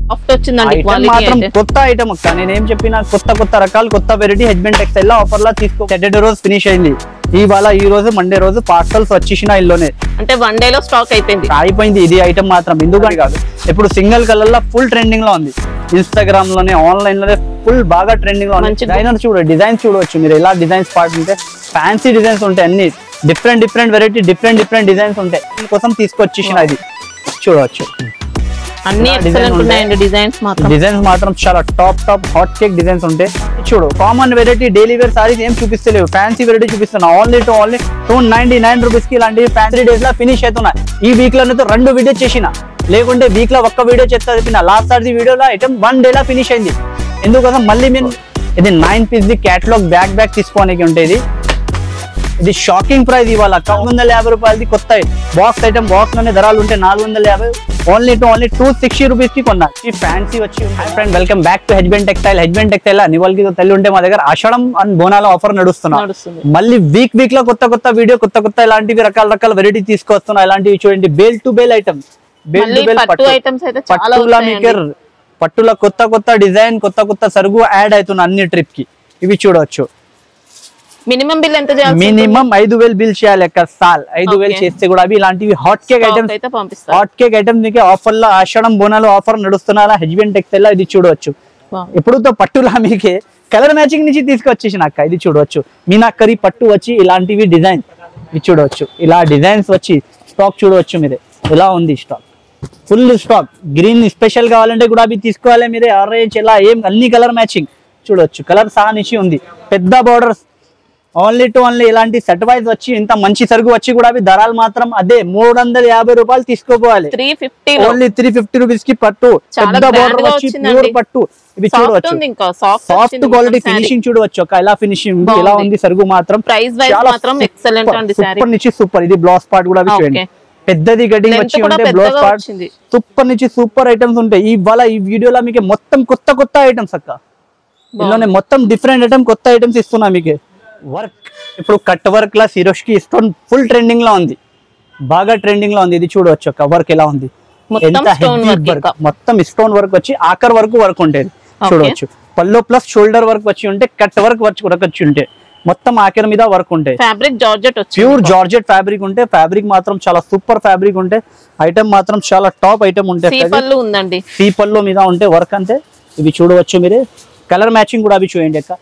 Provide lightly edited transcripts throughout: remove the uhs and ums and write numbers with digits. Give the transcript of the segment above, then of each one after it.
మాత్రం కొత్త ఐటమ్ అక్క, నేనేం చెప్పినా కొత్త కొత్త రకాలు కొత్త వెరైటీ హెజ్బెండ్ టెక్స్టైల్ లో ఆఫర్ లా తీసుకో. సాటర్డే రోజు ఫినిష్ అయింది, ఇవాళ ఈ రోజు మండే రోజు పార్సల్స్ వచ్చేసిన ఇల్లోనే, అంటే వన్ డే లో స్టాక్ అయిపోయింది. ఇది ఐటమ్ మాత్రం ఎందుకని కాదు, ఇప్పుడు సింగిల్ కలర్ లో ఫుల్ ట్రెండింగ్ లో ఉంది, ఇన్స్టాగ్రామ్ లోనే ఆన్లైన్ లోనే ఫుల్ బాగా ట్రెండింగ్ లో ఉంది. డిజైనర్ డిజైన్స్ చూడవచ్చు మీరు, ఎలా డిజైన్స్ పార్ట్ ఉంటే ఫ్యాన్సీ డిజైన్స్ ఉంటాయి, అన్ని డిఫరెంట్ వెరైటీ డిఫరెంట్ డిజైన్స్ ఉంటాయి, దీనికోసం తీసుకొచ్చేసిన ఇది చూడవచ్చు. అన్ని ఎక్సలెంట్ ఉన్నాయండి డిజైన్స్ మాత్రం చాలా టాప్ హాట్ కేక్ డిజైన్స్ ఉంటాయి. చూడు common variety daily wear saris ఏం చూపిస్తలేవు, ఫ్యాన్సీ వెరైటీ చూపిస్తున్నా. ఓన్లీ 299 రూపీస్ కి ఇలాంటి ఫ్యాన్సీ డేస్ లో ఫినిష్ అవుతున్నాయి. ఈ వీక్ లో 2 వీడియో చేసిన, లేకుంటే వీక్ లో ఒక్క వీడియో చేస్తా చెప్పిన. లాస్ట్ సారి వీడియోలో ఐటమ్ 1 డే లో ఫినిష్ అయింది. ఎందుకోసం మళ్ళీ మేము ఇది 9 పీస్ ది క్యాటలాగ్ బ్యాక్ తీసుకోవడానికి ఉంటుంది. ఇది షాకింగ్ ప్రైస్ ఇవాళ 450 రూపాయలది కొత్త బాక్స్ ఐటమ్, బాక్స్ లోనే ధరలు ఉంటే 450, ఓన్లీ 260 రూపీస్ కి కొన్నా. ఈ ఫ్యాన్సీ వచ్చి friend welcome back to husband textile. అన్ని వాళ్ళకి తెల్లి ఉంటే మా దగ్గర ఆషాఢం అండ్ బోనాల ఆఫర్ నడుస్తున్నాం. మళ్ళీ వీక్ లో కొత్త వీడియో కొత్త ఇలాంటివి రకాల వెరైటీ తీసుకొస్తున్నా. ఇలాంటివి చూడండి, బేల్ టు బేల్ ఐటమ్స్, పట్టులా మీకు పట్టుల కొత్త డిజైన్ కొత్త సరుగు యాడ్ అవుతున్నా అన్ని ట్రిప్ కి. ఇవి చూడవచ్చు. మినిమం బిల్ ఎంత చేయాలి? మినిమం 5000 బిల్ చేయాలి. 5000 చేస్తే కూడా అవి ఇలాంటివి హాట్ కేక్ ఐటమ్స్ మీకు ఆఫర్ లో ఆషాఢం బోనాలు ఆఫర్ నడుస్తున్నారా హెజ్బెండ్ టెక్స్టైల్. ఇది చూడవచ్చు. ఇప్పుడు పట్టులా మీకే కలర్ మ్యాచింగ్ నుంచి తీసుకొచ్చేసిన అక్క. ఇది చూడవచ్చు, మీనాకరీ పట్టు వచ్చి ఇలాంటివి డిజైన్ ఇది చూడవచ్చు. ఇలా డిజైన్స్ వచ్చి స్టాక్ చూడవచ్చు మీరే, ఇలా ఉంది stock, full stock. Green special కావాలంటే కూడా అవి తీసుకోవాలి మీరే. ఆరెంజ్ ఇలా ఏం అన్ని కలర్ మ్యాచింగ్ చూడవచ్చు. కలర్ సహా నుంచి ఉంది. పెద్ద బార్డర్స్ ఓన్లీ ఇలాంటి సెట్ వైజ్ వచ్చి ఇంత మంచి సరుకు వచ్చి కూడా అవి ధరలు మాత్రం అదే 350 రూపాయలు తీసుకోపోవాలి. ఓన్లీ 350 రూపీస్ కి పట్టు, పెద్ద బార్డర్ వచ్చి ప్యూర్ పట్టు. ఇవి చూడవచ్చు, సాఫ్ట్ క్వాలిటీ ఫినిషింగ్ చూడవచ్చు. ఇలా ఫినిషింగ్ ఇలా ఉంది సరుకు మాత్రం. సూపర్ నుంచి సూపర్. ఇది బ్లౌజ్ పార్ట్ కూడా చూడండి, పెద్దది గడ్డింగ్ వచ్చి ఉంటే బ్లౌజ్ పార్ట్ సూపర్ నుంచి సూపర్ ఐటమ్స్ ఉంటాయి. ఇవాళ ఈ వీడియోలో మీకు మొత్తం కొత్త ఐటమ్స్ అక్క, ఇందులోనే మొత్తం డిఫరెంట్ ఐటమ్ కొత్త ఐటమ్స్ ఇస్తున్నా మీకు. వర్క్ ఇప్పుడు కట్ వర్క్ లా సిరోష్కి స్టోన్ ఫుల్ ట్రెండింగ్ లో ఉంది, బాగా ట్రెండింగ్ లో ఉంది. ఇది చూడవచ్చు అక్క, వర్క్ ఎలా ఉంది, ఎంత హెవీ వర్క్, మొత్తం స్టోన్ వర్క్ వచ్చి ఆకర్ వర్క్ ఉండేది చూడవచ్చు. పల్లో ప్లస్ షోల్డర్ వర్క్ వచ్చి ఉంటే, కట్ వర్క్ వచ్చి ఉంటే మొత్తం ఆకర్ మీద వర్క్ ఉంటాయి. ప్యూర్ జార్జెట్ ఫ్యాబ్రిక్ ఉంటే, ఫ్యాబ్రిక్ మాత్రం చాలా సూపర్ ఫ్యాబ్రిక్ ఉంటే, ఐటమ్ మాత్రం చాలా టాప్ ఐటమ్ ఉంటాయి. సీ పల్లో మీద ఉంటే వర్క్ అంతే. ఇవి చూడవచ్చు మీరే, కలర్ మ్యాచింగ్ కూడా అవి చూడండి అక్క.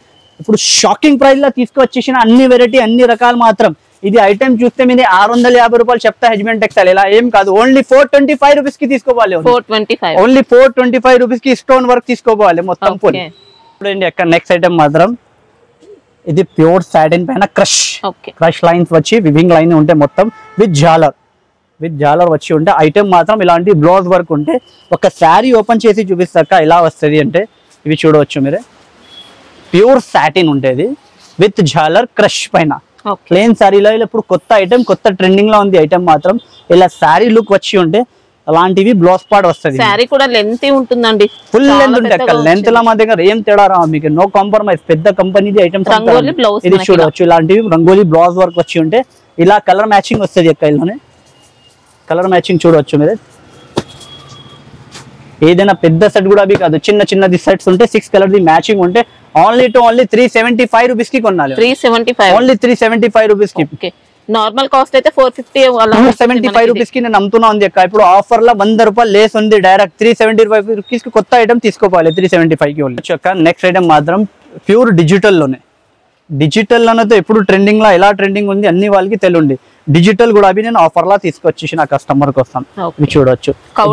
ఇప్పుడు షాకింగ్ ప్రైస్ లా తీసుకొచ్చేసిన అన్ని వెరైటీ అన్ని రకాలు మాత్రం. ఇది ఐటమ్ చూస్తే మీరు 650 రూపాయలు చెప్తా హెజ్బెండ్ టెక్స్టైల్. ఇలా ఏం కాదు, ఓన్లీ 425 రూపీస్ కి తీసుకోవాలి. ఓన్లీ 425 రూపీస్ కి స్టోన్ వర్క్ తీసుకోవాలి మొత్తం ఫుల్. చూడండి అక్క, నెక్స్ట్ ఐటమ్ మాత్రం ఇది ప్యూర్ సాటిన్ పైన క్రష్ లైన్స్ వచ్చి వివింగ్ లైన్ ఉంటే మొత్తం విత్ జాలర్ వచ్చి ఉంటే ఐటమ్ మాత్రం ఇలాంటి బ్లౌజ్ వర్క్ ఉంటే. ఒక శారీ ఓపెన్ చేసి చూపిస్తాక ఇలా వస్తుంది అంటే ఇవి చూడవచ్చు మీరే. ప్యూర్ సాటిన్ ఉంటుంది విత్ జాలర్ క్రష్ పైన ప్లెయిన్ శారీలో. ఇప్పుడు కొత్త ఐటమ్ కొత్త ట్రెండింగ్ లో ఉంది ఐటమ్ మాత్రం. ఇలా శారీ లుక్ వచ్చి ఉంటే అలాంటివి బ్లౌజ్ పార్ట్ వస్తుంది. శారీ కూడా లెంత్ ఉంటుందండి, ఫుల్ లెంత్ ఉంటుంది అక్క. లెంత్ లో మా దగ్గర ఏం తేడా రా మీకు, నో కాంప్రమైజ్. పెద్ద కంపెనీది ఐటమ్స్. ఇది చూడవచ్చు, ఇలాంటివి రంగోలీ బ్లౌజ్ వర్క్ వచ్చి ఉంటే ఇలా కలర్ మ్యాచింగ్ వస్తుంది అక్క. ఇలానే కలర్ మ్యాచింగ్ చూడవచ్చు మీరు. ఏదైనా పెద్ద సెట్ కూడా అవి కాదు, చిన్నది సెట్స్ ఉంటే 6 కలర్ ది మ్యాచింగ్ ఉంటే ఓన్లీ 375 రూపీస్ కి కొనాలి. 375 ఓన్లీ 375 రూపీస్ కి. నార్మల్ కాస్ట్ అయితే 450 475 రూపీస్ కి నేను అమ్ముతున్నా ఉంది అక్క. ఇప్పుడు ఆఫర్ లో 100 రూపాయలు లేస్ ఉంది. డైరెక్ట్ 375 రూపీస్ కి కొత్త ఐటమ్ తీసుకోవాలి. 375 కి ఓన్లీ అక్క. నెక్స్ట్ ఐటమ్ మాత్రం ప్యూర్ డిజిటల్ లోనే ఎప్పుడు ట్రెండింగ్ లా ఎలా ట్రెండింగ్ ఉంది అన్ని వాళ్ళకి తెలియండి. డిజిటల్ కూడా అవి నేను ఆఫర్ లా తీసుకొచ్చేసి నా కస్టమర్ కోసం. ఇవి చూడొచ్చు, కౌ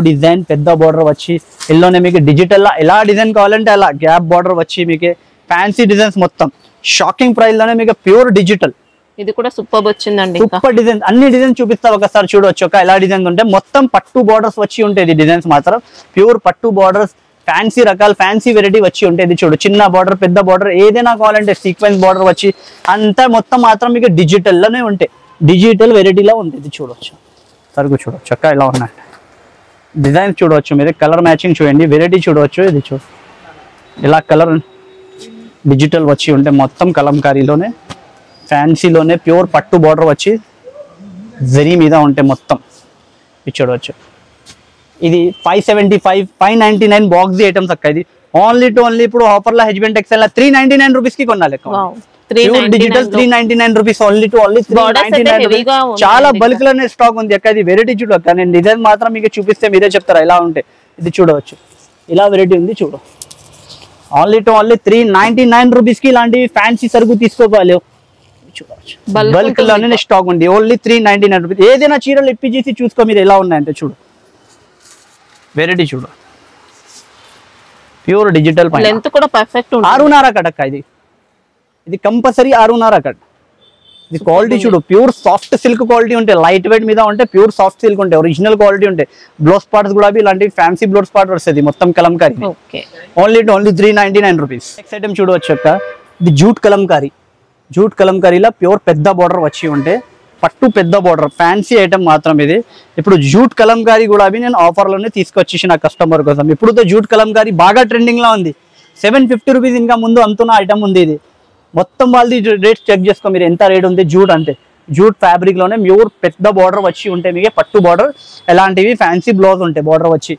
డిజైన్ పెద్ద బార్డర్ వచ్చి ఎల్లోనే మీకు డిజిటల్ లా ఎలా డిజైన్ కావాలంటే అలా గ్యాప్ బార్డర్ వచ్చి మీకు ఫ్యాన్సీ డిజైన్స్ మొత్తం షాకింగ్ ప్రైస్ లోనే మీకు ప్యూర్ డిజిటల్. ఇది కూడా సూపర్ వచ్చిందండి, సూపర్ డిజైన్. అన్ని డిజైన్ చూపిస్తా ఒకసారి చూడవచ్చు ఒక ఎలా డిజైన్స్ ఉంటే. మొత్తం పట్టు బార్డర్స్ వచ్చి ఉంటాయి డిజైన్స్ మాత్రం. ప్యూర్ పట్టు బార్డర్స్, ఫ్యాన్సీ రకాలు, ఫ్యాన్సీ వెరైటీ వచ్చి ఉంటుంది. చూడు, చిన్న బార్డర్ పెద్ద బార్డర్ ఏదైనా కావాలంటే సీక్వెన్స్ బార్డర్ వచ్చి అంతా మొత్తం మాత్రం మీకు డిజిటల్ లోనే ఉంటాయి. డిజిటల్ వెరైటీలో ఉంటుంది. చూడవచ్చు సరుకు చూడవచ్చు అక్క ఇలా ఉన్నాయి. డిజైన్స్ చూడవచ్చు మీరు, కలర్ మ్యాచింగ్ చూడండి, వెరైటీ చూడవచ్చు. ఇది చూడు ఇలా కలర్ డిజిటల్ వచ్చి ఉంటే మొత్తం కలంకారీలోనే ఫ్యాన్సీలోనే ప్యూర్ పట్టు బార్డర్ వచ్చి జరీ మీద ఉంటే మొత్తం ఇది చూడవచ్చు. ఇది 575 599 బాక్స్ ఐటమ్స్ అక్క. ఇది ఓన్లీ టు ఓన్లీ ఇప్పుడు ఆఫర్ లో హెచ్బిఎన్ టెక్స్టైల్ 399 రూపీస్ కి కొనాలి. Pure digital 399 rupees only to only 399 rupees. చాలా బల్క్ లోనే స్టాక్ ఉంది అక్క. ఇది వెరైటీ చూడు అక్క. నేను డిజైన్ మాత్రం మీకు చూపిస్తే మీరే చెప్తారా ఎలా ఉంటే. ఇది చూడవచ్చు, ఇలా వెరైటీ ఉంది చూడు. ఓన్లీ టు ఓన్లీ 399 రూపీస్ కి ఇలాంటివి ఫ్యాన్సీ సరుకు తీసుకోవాలి. చూడవచ్చు బల్క్ లోనే స్టాక్ ఉంది. Only 399 rupees. ఏదైనా చీరలు ఇప్పించేసి చూసుకో మీరు ఎలా ఉన్నాయంటే. చూడు వెరైటీ చూడు, ప్యూర్ డిజిటల్ పైన లెంత్ కూడా పర్ఫెక్ట్ ఉంది. 6.5 కట్ అక్క. ఇది కంపల్సరీ 6.5 కట్. ఇది క్వాలిటీ చూడు, ప్యూర్ సాఫ్ట్ సిల్క్ క్వాలిటీ ఉంటాయి. లైట్ వెయిట్ మీద ఉంటే ప్యూర్ సాఫ్ట్ సిల్క్ ఉంటాయి. ఒరిజినల్ క్వాలిటీ ఉంటాయి. బ్లౌజ్ పార్ట్స్ కూడా ఇలాంటి ఫ్యాన్సీ బ్లౌజ్ పార్ట్ వస్తుంది మొత్తం Kalamkari. Only 399 rupees. Next item చూడవచ్చు అక్క. ఇది జూట్ కలంకారీ. జూట్ కలంకారీలో ప్యూర్ పెద్ద బార్డర్ వచ్చి ఉంటే పట్టు పెద్ద బార్డర్ ఫ్యాన్సీ ఐటమ్ మాత్రం ఇది. ఇప్పుడు జూట్ కలంకారీ కూడా నేను ఆఫర్లోనే తీసుకొచ్చేసిన కస్టమర్ కోసం. ఇప్పుడు జూట్ కలంకారీ బాగా ట్రెండింగ్ లో ఉంది. 750 రూపీస్ ఇంకా ముందు అమ్ముతున్న ఐటమ్ ఉంది. ఇది మొత్తం వాళ్ళది రేట్ చెక్ చేసుకో మీరు ఎంత రేట్ ఉంది. జూట్ అంటే జూట్ ఫ్యాబ్రిక్ లోనే ప్యూర్ పెద్ద బార్డర్ వచ్చి ఉంటే మీకు పట్టు బార్డర్ ఎలాంటివి ఫ్యాన్సీ బ్లౌజ్ ఉంటాయి. బార్డర్ వచ్చి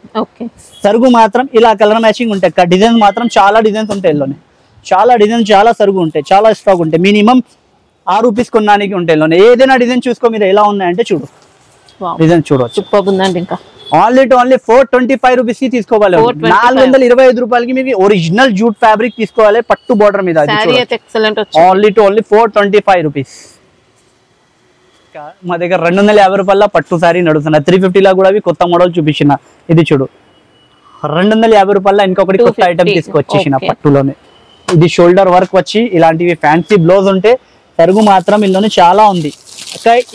సరుగు మాత్రం ఇలా కలర్ మ్యాచింగ్ ఉంటాయి. డిజైన్స్ మాత్రం చాలా డిజైన్స్ ఉంటాయి. ఇందులోనే చాలా డిజైన్స్ చాలా సరుగు ఉంటాయి. చాలా స్టాక్ ఉంటాయి. మినిమం 6 రూపీస్ కొనడానికి ఉంటాయి. ఏదైనా డిజైన్ చూసుకో మీరు ఎలా ఉన్నాయంటే చూడు. డిజైన్ చూడవచ్చు. ఇంకా ఓన్లీ టు ఓన్లీ 425 రూపీస్ కి తీసుకోవాలి. 425 రూపాయలకి మీకు ఒరిజినల్ జూట్ ఫ్యాబ్రిక్ తీసుకోవాలి పట్టు బార్డర్ మీద. Only to only 425 rupees. మా దగ్గర 250 రూపాయల పట్టు సారీ నడుస్తున్నా. 350 లా కూడా కొత్త మోడల్ చూపించిన. ఇది చూడు 250 రూపాయల ఇంకొకటి కొత్త ఐటమ్ తీసుకొచ్చేసిన పట్టులోనే. ఇది షోల్డర్ వర్క్ వచ్చి ఇలాంటివి ఫ్యాన్సీ బ్లౌజ్ ఉంటే సరుగు మాత్రం ఇందులోనే చాలా ఉంది.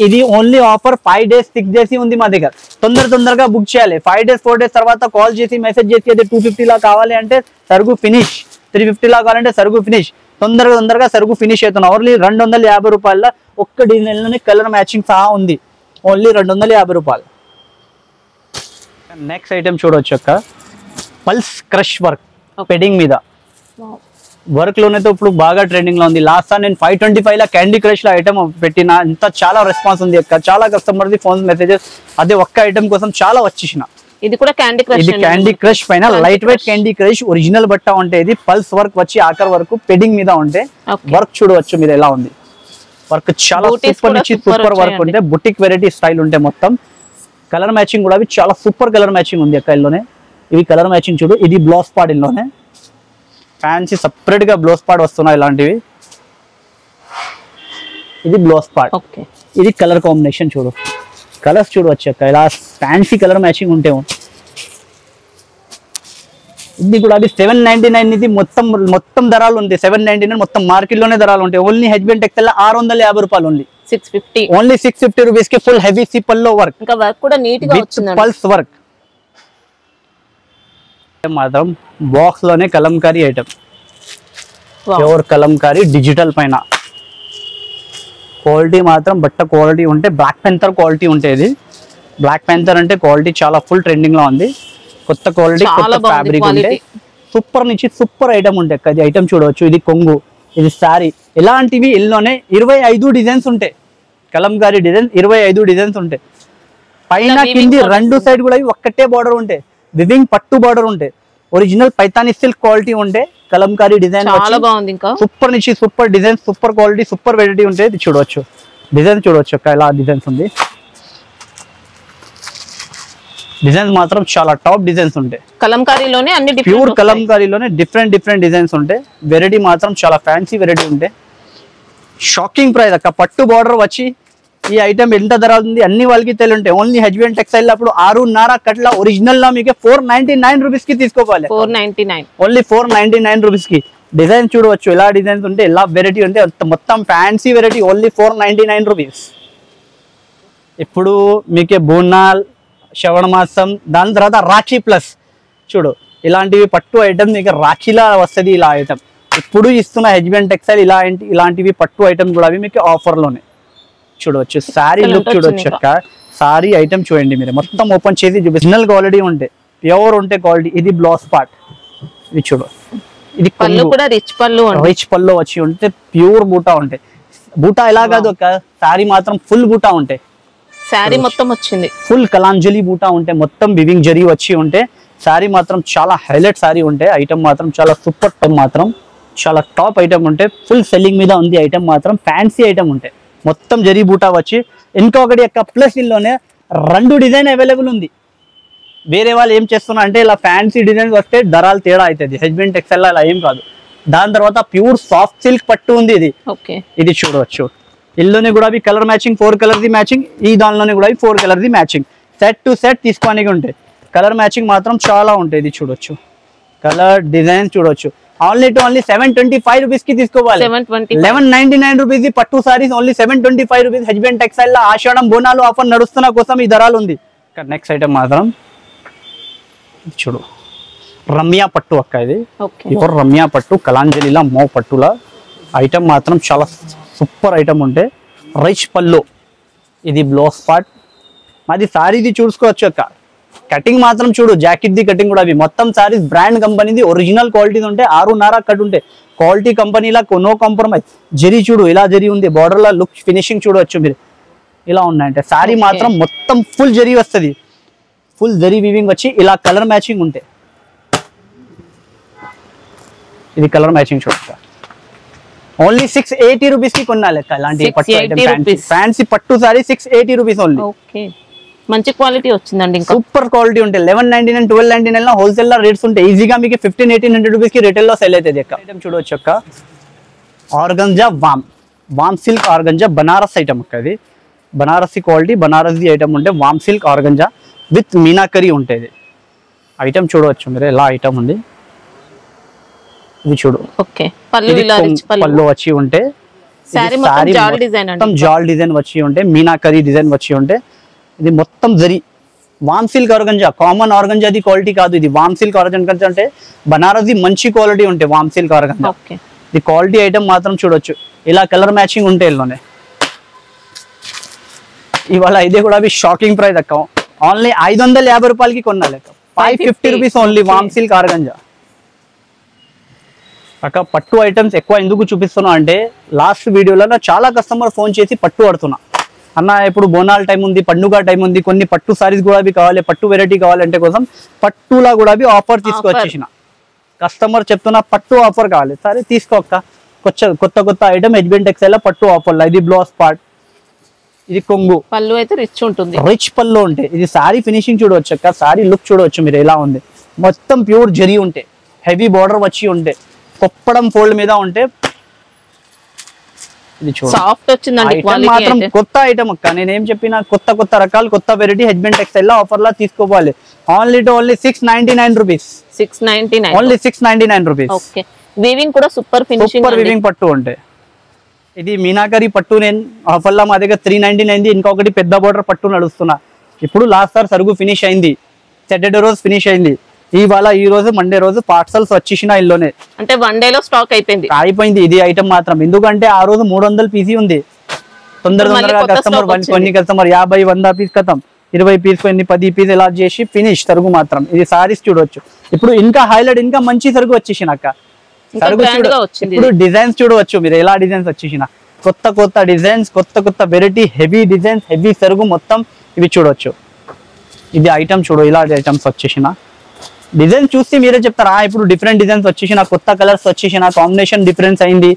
ఇది ఓన్లీ ఆఫర్ 5 days 6 days ఉంది మా దగ్గర. తొందరగా బుక్ చేయాలి. 5 days 4 days తర్వాత కాల్ చేసి మెసేజ్ చేసి అదే 250 లా కావాలి అంటే సరుగు ఫినిష్. 350 లా కావాలంటే సరుగు ఫినిష్. తొందరగా సరుగు ఫినిష్ అవుతున్నాం. ఓన్లీ 250 రూపాయల ఒక్క డిజైన్ లోనే కలర్ మ్యాచింగ్ సహా ఉంది. ఓన్లీ 250 రూపాయలు. నెక్స్ట్ ఐటమ్ చూడవచ్చు అక్క. పల్స్ క్రష్ వర్క్ పెడింగ్ మీద వర్క్ లోనే ఇప్పుడు బాగా ట్రెండింగ్ లో ఉంది. లాస్ట్ నేను 525 లా క్యాండీ క్రష్ లో ఐటమ్ పెట్టిన. ఇంత చాలా రెస్పాన్స్ ఉంది అక్క. చాలా కస్టమర్ ఫోన్ మెసేజెస్ అదే ఒక్క ఐటమ్ కోసం చాలా వచ్చేసిన. ఇది కూడా క్యాండీ క్రష్. ఇది క్యాండీ క్రష్ పైన light weight candy crush original బట్ట ఉంటే ఇది పల్స్ వర్క్ వచ్చి ఆఖర్ వరకు పెడింగ్ మీద ఉంటే వర్క్ చూడవచ్చు మీరు ఎలా ఉంది. వర్క్ చాలా సూపర్ నుంచి సూపర్ వర్క్ ఉంటే బుటిక్ వెరైటీ స్టైల్ ఉంటే మొత్తం కలర్ మ్యాచింగ్ కూడా చాలా సూపర్ కలర్ మ్యాచింగ్ ఉంది అక్క. ఇందులోనే ఇవి కలర్ మ్యాచింగ్ చూడు. ఇది బ్లౌజ్ పార్ట్ ఇందులోనే ఫ్యాన్సీ సపరేట్ గా బ్లౌజ్ పార్ట్ వస్తున్నాయి ఇలాంటివి. ఇది బ్లౌజ్ పార్ట్. ఇది కలర్ కాంబినేషన్ చూడు. కలర్స్ చూడవచ్చు అక్క. ఇలా ఫ్యాన్సీ కలర్ మ్యాచింగ్ ఉంటే ఇది కూడా అది 799. ఇది మొత్తం ధరలు ఉంది 799. మొత్తం మార్కెట్ లోనే ధరలు ఉంటాయి. ఓన్లీ హెచ్బిఎన్ టెక్స్టైల్ 650 రూపాయలు ఓన్లీ 650. ఓన్లీ 650 రూపీస్ కి ఫుల్ హెవీ సిపల్లో వర్క్. ఇంకా వర్క్ కూడా నీట్ గా వచ్చింది. పల్స్ వర్క్ మాత్రం బాక్స్ లోనే Kalamkari item. Pure Kalamkari digital పైన క్వాలిటీ మాత్రం బట్ట క్వాలిటీ ఉంటే బ్లాక్ పెంథర్ క్వాలిటీ ఉంటే. ఇది బ్లాక్ పెంథర్ అంటే క్వాలిటీ చాలా ఫుల్ ట్రెండింగ్ లో ఉంది. కొత్త క్వాలిటీ కొత్త ఫ్యాబ్రిక్ ఉంటే సూపర్ నుంచి సూపర్ ఐటమ్ ఉంటాయి. అది ఐటమ్ చూడవచ్చు. ఇది కొంగు, ఇది సారీ. ఇలాంటివి ఇల్లోనే 25 డిజైన్స్ ఉంటాయి. కలంకారీ డిజైన్ 25 డిజైన్స్ ఉంటాయి. పైన కింది రెండు సైడ్ కూడా ఒక్కటే బార్డర్ ఉంటాయి. వివింగ్ పట్టు బార్డర్ ఉంటాయి. ఒరిజినల్ పైతానీ సిల్క్ క్వాలిటీ ఉంటే కలంకారీ డిజైన్ చాలా బాగుంది. ఇంకా సూపర్ నుంచి super design super quality super variety ఉంటాయి. ఇది చూడవచ్చు డిజైన్ చూడవచ్చు అక్క. ఇలా డిజైన్స్ ఉంది. డిజైన్స్ మాత్రం చాలా టాప్ డిజైన్స్ ఉంటాయి. కలంకారీలోనే అన్ని ప్యూర్ కలంకారీలోనే డిఫరెంట్ డిజైన్స్ ఉంటాయి. వెరైటీ మాత్రం చాలా ఫ్యాన్సీ వెరైటీ ఉంటాయి. షాకింగ్ ప్రైస్ అక్క. పట్టు బార్డర్ వచ్చి ఈ ఐటమ్ ఎంత ధర ఉంది అన్ని వాళ్ళకి తెలియంటాయి. ఓన్లీ హెచ్బిఎన్ టెక్స్టైల్ అప్పుడు 6.5 కట్ల ఒరిజినల్ లా మీకు 499 రూపీస్ కి తీసుకోవాలి. 499 ఓన్లీ 499 రూపీస్ కి. డిజైన్ చూడవచ్చు ఎలా డిజైన్స్ ఉంటే ఎలా వెరైటీ ఉంటే మొత్తం ఫ్యాన్సీ వెరైటీ. Only 499 rupees. ఇప్పుడు మీకే బోనాల్ శ్రవణ మాసం దాని తర్వాత రాఖీ ప్లస్ చూడు ఇలాంటివి పట్టు ఐటమ్ మీకు రాఖీలా వస్తుంది. ఇలా ఐటమ్ ఇప్పుడు ఇస్తున్న హెచ్బిఎన్ టెక్స్టైల్ ఇలాంటివి పట్టు ఐటమ్ కూడా మీకు ఆఫర్ లోనే చూడవచ్చు. సారీ లుక్ చూడవచ్చు అక్క. సారీ ఐటమ్ చూడండి మీరు. మొత్తం ఓపెన్ చేసి ఒరిజినల్ క్వాలిటీ ఉంటే ప్యూర్ ఉంటే క్వాలిటీ. ఇది బ్లౌజ్ పార్ట్. ఇది చూడు. ఇది పళ్ళు కూడా రిచ్ పళ్ళు వచ్చి ఉంటే ప్యూర్ బూటా ఉంటాయి. బూటా ఎలా కాదు అక్క. సారీ మాత్రం ఫుల్ బూటా ఉంటాయి. శారీ మొత్తం వచ్చింది ఫుల్ కలాంజలి బూటా ఉంటే మొత్తం వివింగ్ జరీ వచ్చి ఉంటే శారీ మాత్రం చాలా హైలైట్ శారీ ఉంటే ఐటమ్ మాత్రం చాలా సూపర్ టైం మాత్రం చాలా టాప్ ఐటమ్ ఉంటే ఫుల్ సెల్లింగ్ మీద ఉంది ఐటమ్ మాత్రం ఫ్యాన్సీ ఐటమ్ ఉంటే మొత్తం జరీ బూటా వచ్చి ఇంకొకటి యొక్క ప్లస్ ఇందులోనే 2 డిజైన్ అవైలబుల్ ఉంది వేరే వాళ్ళు ఏం చేస్తున్నా అంటే ఇలా ఫ్యాన్సీ డిజైన్స్ వస్తే ధరలు తేడా అవుతుంది హెచ్బిన్ టెక్స్టైల్ అలా ఏం కాదు దాని తర్వాత ప్యూర్ సాఫ్ట్ సిల్క్ పట్టు ఉంది ఇది ఇది చూడవచ్చు ఇల్లునే కూడా colour matching 4 colour the matching ఈ దానిలోనే కూడా 4 colour the matching set to set తీసుకోవడానికి ఉంటాయి కలర్ మ్యాచింగ్ మాత్రం చాలా ఉంటాయి ఇది చూడొచ్చు కలర్ డిజైన్ చూడొచ్చు ఓన్లీ 725 రూపీస్ కి తీసుకోవాలి 1199 రూపీస్ ది పట్టు సారీస్ ఓన్లీ 725 రూపీస్ హెచ్బిన్ టెక్స్టైల్ లో ఆషాఢం బోనాలు ఆఫర్ నడుస్తున్న కోసం ఈ ధరలు ఉంది నెక్స్ట్ ఐటమ్ మాత్రం చూడు రమ్యా పట్టు అక్క ఇది ప్యూర్ రమ్యా పట్టు కలాంజలిలా మో పట్టులా ఐటమ్ మాత్రం చాలా సూపర్ ఐటమ్ ఉంటే రిచ్ పల్లో ఇది బ్లౌజ్ పార్ట్ మాది సారీది చూసుకోవచ్చు అక్క కటింగ్ మాత్రం చూడు జాకెట్ ది కటింగ్ కూడా మొత్తం సారీస్ బ్రాండ్ కంపెనీది ఒరిజినల్ క్వాలిటీ ఉంటే 6.5 కట్ ఉంటే క్వాలిటీ కంపెనీలా నో కాంప్రమైజ్ జరీ చూడు ఇలా జరీ ఉంది బార్డర్ లా లుక్ ఫినిషింగ్ చూడవచ్చు మీరు ఇలా ఉన్నాయంటే సారీ మాత్రం మొత్తం ఫుల్ జరీ వస్తుంది ఫుల్ జరీ వీవింగ్ వచ్చి ఇలా కలర్ మ్యాచింగ్ ఉంటే ఇది కలర్ మ్యాచింగ్ చూడొచ్చు ఓన్లీ 680 రూపీస్ కి కొనాలి అలాంటి పట్టు ఐటమ్ ఫ్యాన్సీ పట్టు సారీ 680 రూపీస్ ఓన్లీ ఓకే మంచి క్వాలిటీ వచ్చిందండి ఇంకా సూపర్ క్వాలిటీ ఉంటాయి 1199 1299 లో హోల్సేల్ లో రేట్స్ ఉంటాయి ఈజీగా మీకు 1500-1800 రూపీస్ కి రిటైల్ లో సెల్ అవుతుంది అక్క ఐటమ్ చూడొచ్చు అక్క ఆర్గంజా వామ్ సిల్క్ ఆర్గంజా బనారస్ ఐటమ్ అక్క ఇది బనారసి క్వాలిటీ బనారసి ఐటమ్ ఉంటే వామ్ సిల్క్ ఆర్గంజా విత్ మీనాకరీ ఉంటుంది ఐటమ్ చూడవచ్చు మీరు ఎలా ఐటమ్ ఉంది ఇది చూడు ఓకే పళ్ళు వచ్చి ఉంటే మొత్తం జాల్ డిజైన్ వచ్చి ఉంటే మీనాకరీ డిజైన్ వచ్చి ఉంటే ఇది మొత్తం జరీ వామ్ silk organza common organza the quality కాదు ఇది వామ్ సిల్క్ ఆర్గంజా అంటే బనారస్ మంచి క్వాలిటీ ఉంటాయి వామ్ సిల్క్ ఆర్గంజా ఇది క్వాలిటీ ఐటమ్ మాత్రం చూడొచ్చు ఇలా కలర్ మ్యాచింగ్ ఉంటే ఇల్లోనే ఇవాళ ఇదే కూడా షాకింగ్ ప్రైస్ అక్క ఓన్లీ 550 రూపాయలకి కొనాలి 550 రూపీస్ ఓన్లీ వామ్ సిల్క్ ఆర్గంజా అక్క పట్టు ఐటమ్స్ ఎక్కువ ఎందుకు చూపిస్తున్నా అంటే లాస్ట్ వీడియోలో చాలా కస్టమర్ ఫోన్ చేసి పట్టు ఆడుతున్నా అన్న ఇప్పుడు బోనాల్ టైం ఉంది పండుగ టైం ఉంది కొన్ని పట్టు సారీస్ కూడా కావాలి పట్టు వెరైటీ కావాలంటే కోసం పట్టులా కూడా ఆఫర్ తీసుకొచ్చేసిన కస్టమర్ చెప్తున్నా పట్టు ఆఫర్ కావాలి సరే తీసుకోక్క కొత్త ఐటమ్ హెచ్బిన్ టెక్స్టైల్ లో పట్టు ఆఫర్ ఇది బ్లౌజ్ పార్ట్ ఇది కొంగు పళ్ళు అయితే రిచ్ ఉంటుంది రిచ్ పళ్ళు ఉంటే ఇది సారీ ఫినిషింగ్ చూడవచ్చు అక్క సారీ లుక్ చూడవచ్చు మీరు ఎలా ఉంది మొత్తం ప్యూర్ జరీ ఉంటే హెవీ బార్డర్ వచ్చి ఉంటే కొప్పడం ఫోల్డ్ మీద ఉంటే ఇది సాఫ్ట్ వచ్చిందండి క్వాలిటీ మాత్రం కొత్త ఐటమ్ అక్క నేనేం చెప్పినా కొత్త రకాలు కొత్త వెరైటీ హెచ్బిన్ టెక్స్టైల్ లో ఆఫర్ లా తీసుకోవాలి only 699 rupees 699 only 699 rupees okay weaving కూడా సూపర్ ఫినిషింగ్ సూపర్ వీవింగ్ పట్టు ఉంటే ఇది మీనాకరీ పట్టు నేను ఆఫర్ లా మా దగ్గర 399 ఇంకొకటి పెద్ద బోర్డర్ పట్టు నడుస్తున్నా ఇప్పుడు లాస్ట్ సార్ సరుగు ఫినిష్ అయింది సాటర్డే రోజు ఫినిష్ అయింది ఇవాళ ఈ రోజు మండే రోజు పార్సల్స్ వచ్చేసిన ఇల్లోనే అంటే వన్ డే లో స్టాక్ అయిపోయింది ఇది ఐటమ్ మాత్రం ఎందుకంటే ఆ రోజు 300 పీసీ ఉంది తొందరగా కస్టమర్ కొన్ని కస్టమర్ 50 100 పీస్ ఖతం 20 పీస్ 10 పీస్ ఇలా చేసి ఫినిష్ సరుగు మాత్రం ఇది సారీస్ చూడవచ్చు ఇప్పుడు ఇంకా హైలైట్ ఇంకా మంచి సరుగు వచ్చేసిన అక్క సరుగు ఇప్పుడు డిజైన్స్ చూడవచ్చు మీరు ఎలా డిజైన్స్ వచ్చేసిన కొత్త డిజైన్స్ కొత్త వెరైటీ హెవీ డిజైన్స్ హెవీ సరుగు మొత్తం ఇవి చూడవచ్చు ఇది ఐటమ్ చూడు ఇలా ఐటమ్స్ వచ్చేసిన డిజైన్ చూస్తే మీరే చెప్తారా ఇప్పుడు డిఫరెంట్ డిజైన్స్ వచ్చేసిన కొత్త కలర్స్ వచ్చేసిన కాంబినేషన్ డిఫరెన్స్ అయింది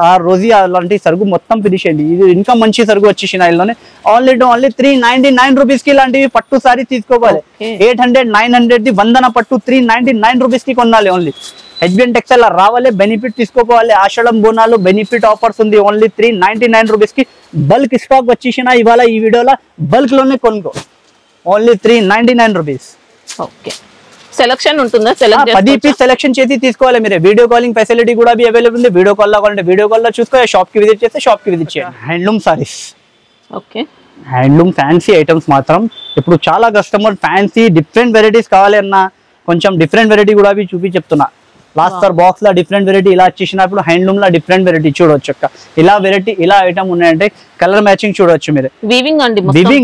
ఆ రోజు అలాంటి సరుగు మొత్తం ఫినిష్ అయింది ఇది ఇంకా మంచి సరుగు వచ్చేసిన ఇల్లోనే ఓన్లీ 399 రూపీస్ కి ఇలాంటివి పట్టు సారీ తీసుకోవాలి 800 900 ది వందన పట్టు 399 రూపీస్ కి కొనాలి ఓన్లీ హెచ్బిన్ టెక్స్టైల్ రావాలి బెనిఫిట్ తీసుకోవాలి ఆషాఢం బోనాలు బెనిఫిట్ ఆఫర్స్ ఉంది ఓన్లీ 399 రూపీస్ కి బల్క్ స్టాక్ వచ్చేసిన ఇవాళ ఈ వీడియోలో బల్క్ లోనే కొనుక్కో ఓన్లీ 399 రూపీస్ ఓకే సెలక్షన్ ఉంటుందా 10 పీస్ సెలక్షన్ చేసి తీసుకోవాలి మీరు వీడియో కాలింగ్ ఫెసిలిటీ కూడా అవైలబుల్ ఉంది వీడియో కాల్ లో కావాలంటే వీడియో కాల్ లో చూసుకో షాప్ కి విజిట్ చేస్తే షాప్ కి విజిట్ చేయండి handloom saris okay handloom fancy items మాత్రం ఇప్పుడు చాలా కస్టమర్ ఫ్యాన్సీ డిఫరెంట్ వెరైటీస్ కావాలి అన్నా కొంచెం డిఫరెంట్ వెరైటీ కూడా చూపి చెప్తున్నా లాస్ట్ సార్ బాక్స్ లో డిఫరెంట్ వెరైటీ ఇలా వచ్చేసినప్పుడు హ్యాండ్లూమ్ లో డిఫరెంట్ వెరైటీ చూడవచ్చు అక్క ఇలా వెరైటీ ఇలా ఐటమ్ ఉన్నాయంటే కలర్ మ్యాచింగ్ చూడవచ్చు మీరు వీవింగ్ అండి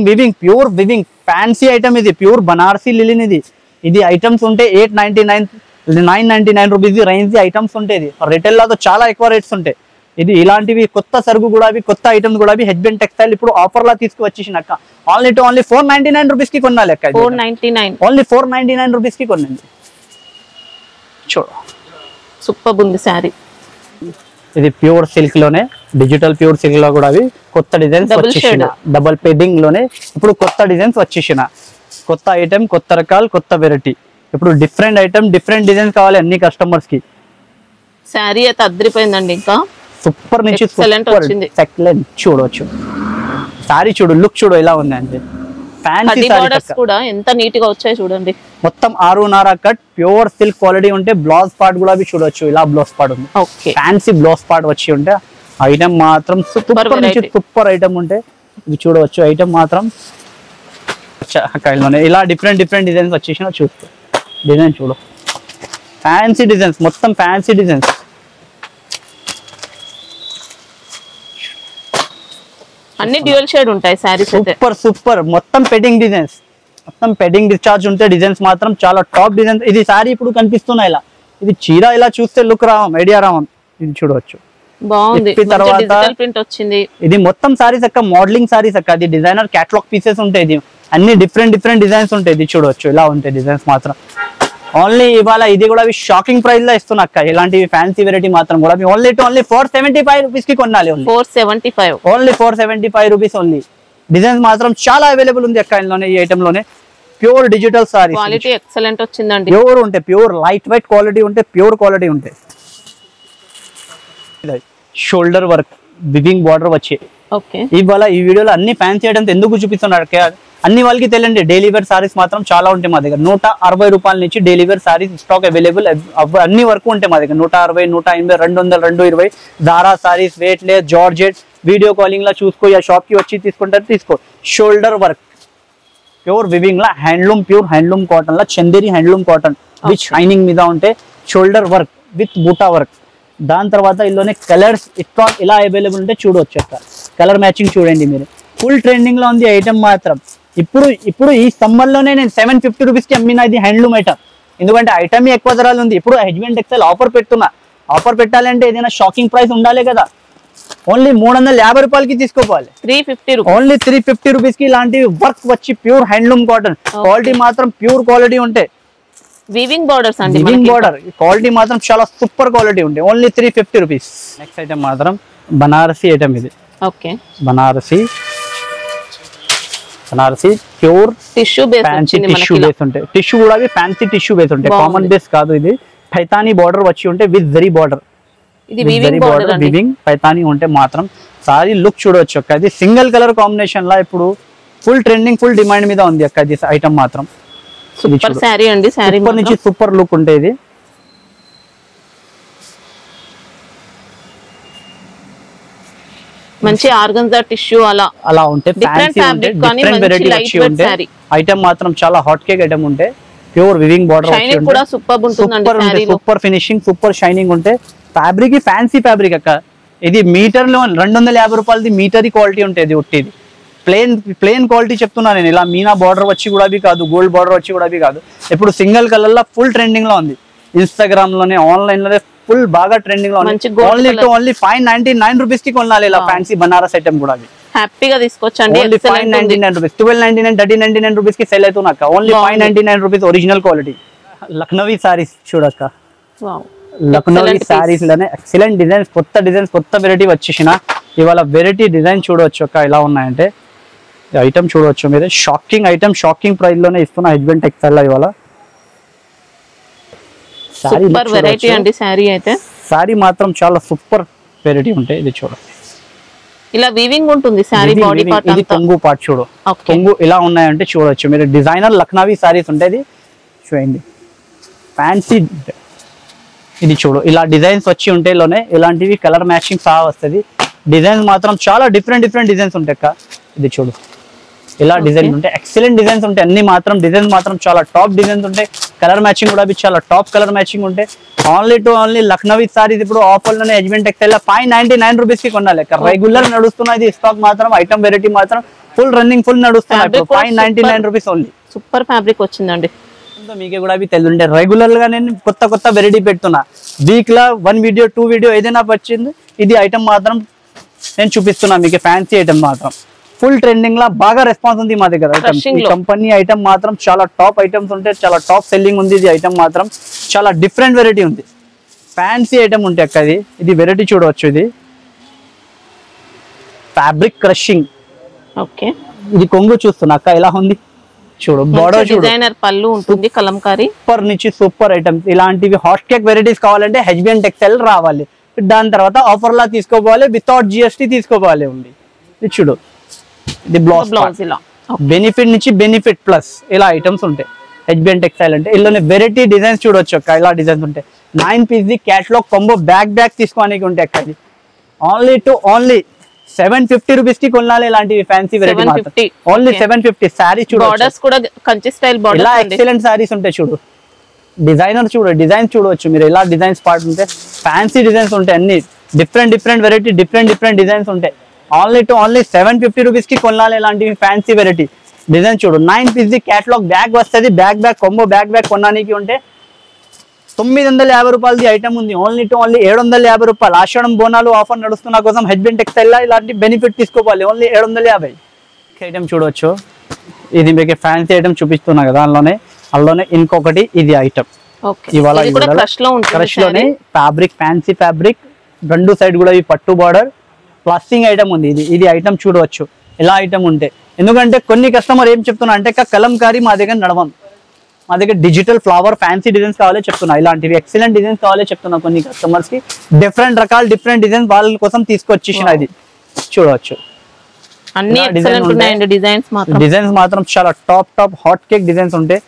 weaving pure weaving fancy item ఇది ప్యూర్ బనారసి లిలిన్ ఇది ఐటమ్స్ ఉంటే 899 999 రూపీస్ రేంజ్ ఐటమ్స్ ఉంటాయి రిటైల్ లో చాలా ఎక్కువ రేట్స్ ఉంటాయి ఇది ఇలాంటివి కొత్త సరుకు కూడా కొత్త ఐటమ్స్ కూడా హెచ్బిఎన్ టెక్స్టైల్ ఇప్పుడు ఆఫర్ లా తీసుకువచ్చేసిన అక్క. ఓన్లీ టు ఓన్లీ 499 రూపీస్ కి కొనాలి అక్క. 499 ఓన్లీ 499 రూపీస్ కి కొనండి. చూడు సూపర్ ఉంది సారీ. ఇది ప్యూర్ సిల్క్ లోనే డిజిటల్ ప్యూర్ సిల్క్ లో కూడా కొత్త డిజైన్స్ వచ్చేసిన డబుల్ పెడ్డింగ్ లోనే ఇప్పుడు కొత్త డిజైన్స్ వచ్చేసిన కొత్త ఐటమ్ కొత్త రకాలు కొత్త వెరైటీ. ఇప్పుడు డిఫరెంట్ ఐటమ్ డిఫరెంట్ డిజైన్స్ కావాలి అన్ని కస్టమర్స్ కి. సారీ అయితే అద్రిపోయిందండి. ఇంకా సూపర్ నుంచి ఎక్సలెంట్ చూడవచ్చు. సారీ చూడు లుక్ చూడు ఎలా ఉంది అంటే ఫ్యాన్సీ సారీస్ కూడా ఎంత నీట్ గా వచ్చాయి చూడండి. మొత్తం 6.5 కట్ ప్యూర్ సిల్క్ క్వాలిటీ ఉంటే బ్లౌజ్ పార్ట్ కూడా చూడొచ్చు. ఇలా బ్లౌజ్ పార్ట్ ఉంది. ఫ్యాన్సీ బ్లౌజ్ పార్ట్ వచ్చి ఉంటే ఐటమ్ మాత్రం సూపర్ నుంచి సూపర్ ఐటమ్ ఉంటే ఇది చూడవచ్చు. ఐటమ్ మాత్రం ఇలా డిఫరెంట్ డిఫరెంట్ డిజైన్స్ వచ్చేసిన చూస్తూ డిజైన్ చూడు. ఫ్యాన్సీ డిజైన్స్ మొత్తం ఫ్యాన్సీ డిజైన్స్. అన్ని డ్యూయల్ షేడ్ ఉంటాయి సారీస్. సూపర్ సూపర్ మొత్తం పెడింగ్ డిజైన్స్ మొత్తం పెడింగ్ డిశ్చార్జ్ ఉంటే డిజైన్స్ మాత్రం చాలా టాప్ డిజైన్స్. ఇది సారీ ఇప్పుడు కనిపిస్తున్నాయి ఇలా. ఇది చీర ఇలా చూస్తే లుక్ రావం ఐడియా రావం. ఇది చూడవచ్చు బాగుంది. తర్వాత ప్రింట్ వచ్చింది. ఇది మొత్తం సారీస్ అక్క మోడలింగ్ సారీస్ అక్క. అది డిజైనర్ క్యాటలాగ్ పీసెస్ ఉంటాయి. ఇది అన్ని డిఫరెంట్ డిఫరెంట్ డిజైన్స్ ఉంటాయి. ఇది చూడవచ్చు ఇలా ఉంటాయి డిజైన్స్ మాత్రం. ఓన్లీ ఇవాళ ఇది కూడా షాకింగ్ ప్రైస్ లో ఇస్తున్నా అక్క. ఇలాంటివి ఫ్యాన్సీ వెరైటీ మాత్రం కూడా ఓన్లీ టు ఓన్లీ 475 రూపీస్ కి కొనాలి. 475 ఓన్లీ 475 రూపీస్ ఓన్లీ. డిజైన్స్ మాత్రం చాలా అవైలబుల్ ఉంది అక్క ఇందులోనే. ఈ ఐటమ్ లోనే pure digital sorry quality excellent వచ్చిందండి. ప్యూర్ ఉంటే ప్యూర్ లైట్ వెయిట్ క్వాలిటీ ఉంటే ప్యూర్ క్వాలిటీ ఉంటే షోల్డర్ వర్క్ వివింగ్ బార్డర్ వచ్చే. ఇవాళ ఈ వీడియోలో అన్ని ఫ్యాన్సీ ఐటమ్స్ ఎందుకు చూపిస్తున్నాడు అన్ని వాళ్ళకి తెలియండి. డైలీ వేర్ సారీస్ మాత్రం చాలా ఉంటాయి మా దగ్గర. 160 రూపాయల నుంచి daily wear saris stock available అన్ని వరకు ఉంటాయి మా దగ్గర. 160, 180, 200, 220 దారా saris weightless georgette. Video calling లా చూసుకో యా షాప్ కి వచ్చి తీసుకుంటారు తీసుకో. షోల్డర్ వర్క్ ప్యూర్ వివింగ్ లా హ్యాండ్లూమ్ ప్యూర్ హ్యాండ్లూమ్ కాటన్ లా Chanderi handloom cotton with shining మీద ఉంటే shoulder work with buta work. దాని తర్వాత ఇందులోనే కలర్స్ స్టాక్ ఇలా అవైలబుల్ ఉంటే చూడవచ్చు అక్క. కలర్ మ్యాచింగ్ చూడండి మీరు. ఫుల్ ట్రెండింగ్ లో ఉంది ఐటమ్ మాత్రం. ఇప్పుడు ఈ సమ్మర్ లోనే నేను 750 రూపీస్ కి అమ్మిన ఇది హ్యాండ్లూమ్ ఐటమ్. ఎందుకంటే ఐటమ్ ఎక్కువ ధరలు ఉంది. ఇప్పుడు హెచ్బిఎన్ టెక్స్టైల్ ఆఫర్ పెడుతున్నా. ఆఫర్ పెట్టాలంటే ఏదైనా షాకింగ్ ప్రైస్ ఉండాలి కదా. ఓన్లీ 350 రూపాయలకి తీసుకోవాలి. 350 ఓన్లీ 350 రూపీస్ కి ఇలాంటి వర్క్ వచ్చి ప్యూర్ హ్యాండ్లూమ్ కాటన్ క్వాలిటీ మాత్రం ప్యూర్ క్వాలిటీ ఉంటాయి. వీవింగ్ బోర్డర్స్ అండి. వీవింగ్ బోర్డర్ క్వాలిటీ మాత్రం చాలా సూపర్ క్వాలిటీ ఉంటాయి. Only 350 rupees. నెక్స్ట్ ఐటమ్ మాత్రం బనారసి ఐటమ్ ఇది. Okay Banarasi pure tissue base fancy tissue base ఉంటాయి. టిష్యూ కూడా ఫ్యాన్సీ టిష్యూ బేస్ ఉంటాయి. కామన్ బేస్ కాదు. ఇది పైతానీ బార్డర్ వచ్చి ఉంటే విత్ జరీ బార్డర్. ఇది వీవింగ్ బార్డర్ అండి. వీవింగ్ పైతానీ ఉంటే మాత్రం సారీ లుక్ చూడవచ్చు అక్క. ఇది సింగిల్ కలర్ కాంబినేషన్ లా ఇప్పుడు ఫుల్ ట్రెండింగ్ ఫుల్ డిమాండ్ మీద ఉంది అక్క. ఇది ఐటమ్ మాత్రం సూపర్ సారీ అండి. సారీ సూపర్ నుంచి సూపర్ లుక్ ఉంటుంది. మంచి ఆర్గన్జా టిష్యూ అలా ఉంటే ఫ్యాన్సీ ఉంటే డిఫరెంట్ వెరైటీ వచ్చి ఉంటే ఐటమ్ మాత్రం చాలా హాట్ కేక్ ఐటమ్ ఉంటే ప్యూర్ వివింగ్ బార్డర్ వచ్చి ఉంటే కూడా సూపర్ ఉంటుందండి. Sorry super finishing super shining ఉంటే ఫ్యాబ్రిక్ ఫ్యాన్సీ ఫ్యాబ్రిక్ అక్క. ఇది మీటర్ లో 250 రూపాయలది మీటర్ క్వాలిటీ ఉంటుంది. ఒట్టిది ప్లేన్ క్వాలిటీ చెప్తున్నా నేను. ఇలా మీనా బార్డర్ వచ్చి కూడా కాదు గోల్డ్ బార్డర్ వచ్చి కూడా కాదు. ఇప్పుడు సింగిల్ కలర్ లా ఫుల్ ట్రెండింగ్ లో ఉంది. ఇన్స్టాగ్రామ్ లోనే ఆన్లైన్ లోనే ఫుల్ బాగా ట్రెండింగ్ లో ఉంది. ఓన్లీ టు ఓన్లీ 599 రూపీస్ కి కొనాలి. ఇలా ఫ్యాన్సీ బనారస్ ఐటమ్ కూడా హ్యాపీగా తీసుకోవచ్చండి. ఓన్లీ 599 రూపీస్ 1299 1399 రూపీస్ కి సెల్ అవుతున్నాక. Only 599 rupees original quality. Lucknowi saris చూడక్క. లక్నవీ సారీస్ లోనే ఎక్సలెంట్ డిజైన్స్ కొత్త వెరైటీ వచ్చేసిన ఇవాళ వెరైటీ డిజైన్ చూడవచ్చు అక్క. ఎలా ఉన్నాయంటే ఐటమ్ చూడవచ్చు మీరు. షాకింగ్ ఐటమ్ షాకింగ్ ప్రైస్ లోనే ఇస్తున్నా హెచ్బిఎన్ టెక్స్టైల్ ఇవాళ. సూపర్ వెరైటీ అండి. సారీ అయితే సారీ మాత్రం చాలా సూపర్ వెరైటీ ఉంటాయి. ఇది చూడండి ఇలా వీవింగ్ ఉంటుంది. సారీ బాడీ పార్ట్ ఇది కొంగు పార్ట్ చూడు. కొంగు ఇలా ఉన్నాయంటే చూడొచ్చు మీరు. డిజైనర్ లక్నవీ సారీస్ ఉంటాయి. చూడండి ఫ్యాన్సీ ఇది చూడు. ఇలా డిజైన్స్ వచ్చి ఉంటే లోనే ఇలాంటివి కలర్ మ్యాచింగ్ సహా వస్తుంది. డిజైన్స్ మాత్రం చాలా డిఫరెంట్ డిజైన్స్ ఉంటాయి అక్క. ఇది చూడు ఇలా డిజైన్ ఉంటాయి. ఎక్సలెంట్ డిజైన్స్ ఉంటాయి. అన్ని మాత్రం డిజైన్స్ మాత్రం చాలా టాప్ డిజైన్స్ ఉంటాయి. కలర్ మ్యాచింగ్ కూడా చాలా టాప్ కలర్ మ్యాచింగ్ ఉంటాయి. Only to only Lucknowi saris ఇప్పుడు ఆఫర్ లోనే హెచ్బిఎన్ టెక్స్టైల్ 599 రూపీస్ కి కొనాలి. రెగ్యులర్ నడుస్తున్నది స్టాక్ మాత్రం ఐటమ్ వెరైటీ మాత్రం ఫుల్ రన్నింగ్ ఫుల్ నడుస్తున్నాయి. 599 రూపీస్ ఓన్లీ. సూపర్ ఫ్యాబ్రిక్ వచ్చిందండి. మీకే కూడా తెలుంటే రెగ్యులర్ గా నేను కొత్త వెరైటీ పెడుతున్నా. వీక్ లా 1 వీడియో 2 వీడియో ఏదైనా వచ్చింది ఇది ఐటమ్ మాత్రం నేను చూపిస్తున్నా మీకు, ఫ్యాన్సీ ఐటమ్ మాత్రం ఫుల్ ట్రెండింగ్ లా బాగా రెస్పాన్స్ ఉంది మా దగ్గర ఐటమ్. ఈ కంపెనీ ఐటమ్ మాత్రం చాలా టాప్ ఐటమ్స్ ఉంటాయి, చాలా టాప్ సెల్లింగ్ ఉంది. ఇది ఐటమ్ మాత్రం చాలా డిఫరెంట్ వెరైటీ ఉంది, ఫ్యాన్సీ ఐటమ్ ఉంటాయి అక్క. ఇది వెరైటీ చూడవచ్చు, ఇది ఫ్యాబ్రిక్ క్రషింగ్. ఓకే, ఇది కొంగు చూస్తున్నా అక్క ఎలా ఉంది చూడు, బోర్డర్ చూడు, డిజైనర్ పళ్ళు ఉంటుంది కలంకారీ. సూపర్ నుంచి సూపర్ ఐటమ్స్. ఇలాంటివి హాట్ కేక్ వెరైటీస్ కావాలంటే హెచ్బిఎన్ టెక్స్టైల్ రావాలి. దాని తర్వాత ఆఫర్ లా తీసుకోవాలి, వితౌట్ జిఎస్టీ తీసుకోవాలి ఉంది. ఇది చూడు, ఇది బ్లౌజ్ ఇలా బెనిఫిట్ నుంచి బెనిఫిట్ ప్లస్ ఇలా ఐటమ్స్ ఉంటాయి హెచ్బిఎన్ టెక్స్టైల్ అంటే. ఇల్లోనే వెరైటీ డిజైన్స్ చూడొచ్చు అక్క, ఇలా డిజైన్స్ ఉంటాయి. 9 piece the catalogue combo bag తీసుకోవడానికి ఉంటాయి అక్క. ఇది ఓన్లీ 750 రూపీస్ కి కొనాలి ఇలాంటివి ఫ్యాన్సీ వెరైటీ మాత్రం. ఓన్లీ 750. సారీ చూడు, బోర్డర్స్ కూడా కంచి స్టైల్ బోర్డర్స్, ఇలా ఎక్సలెంట్ సారీస్ ఉంటాయి చూడు. డిజైనర్ చూడు, డిజైన్స్ చూడవచ్చు మీరు, ఇలా డిజైన్స్ పార్ట్ ఉంటాయి, ఫ్యాన్సీ డిజైన్స్ ఉంటాయి, అన్ని డిఫరెంట్ వెరైటీ, డిఫరెంట్ డిజైన్స్ ఉంటాయి. ఓన్లీ 750 రూపీస్ కి కొనాలి ఇలాంటివి ఫ్యాన్సీ వెరైటీ. డిజైన్ చూడు, 9 పీస్ ది క్యాటలాగ్ బ్యాగ్ వస్తుంది. బ్యాగ్ కాంబో బ్యాగ్ కొనడానికి ఉంటే 950 రూపాయలది ఐటమ్ ఉంది. ఓన్లీ 750 రూపాయలు. ఆషాఢం బోనాలు ఆఫర్ నడుస్తున్న కోసం హెచ్బిఎన్ టెక్స్టైల్ లా ఇలాంటి బెనిఫిట్ తీసుకోవాలి. ఓన్లీ 750 ఐటమ్ చూడవచ్చు. ఇది మీకు ఫ్యాన్సీ ఐటమ్ చూపిస్తున్నా కదా, అందులోనే ఇంకొకటి ఇది ఐటమ్. ఇవాళ క్రష్ లోనే ఫ్యాబ్రిక్, ఫ్యాన్సీ ఫ్యాబ్రిక్, రెండు సైడ్ కూడా ఈ పట్టు బార్డర్ ప్లాస్టింగ్ ఐటమ్ ఉంది. ఇది ఐటమ్ చూడవచ్చు ఇలా ఐటమ్ ఉంటే. ఎందుకంటే కొన్ని కస్టమర్ ఏం చెప్తున్నా అంటే కలంకారీ మా దగ్గర నడవం, మా దగ్గర డిజిటల్ ఫ్లవర్ ఫ్యాన్సీ డిజైన్స్ కావాలో చెప్తున్నా, ఇలాంటివి ఎక్సలెంట్ డిజైన్స్ కావాలో చెప్తున్నా. కొన్ని కస్టమర్స్ కి డిఫరెంట్ రకాల డిఫరెంట్ డిజైన్స్ వాళ్ళ కోసం తీసుకొచ్చేసిన. ఇది చూడవచ్చు, అన్ని ఎక్సలెంట్ ఉన్నాయండి డిజైన్స్ మాత్రం. డిజైన్స్ మాత్రం చాలా టాప్ హాట్ కేక్ డిజైన్స్ ఉంటాయి.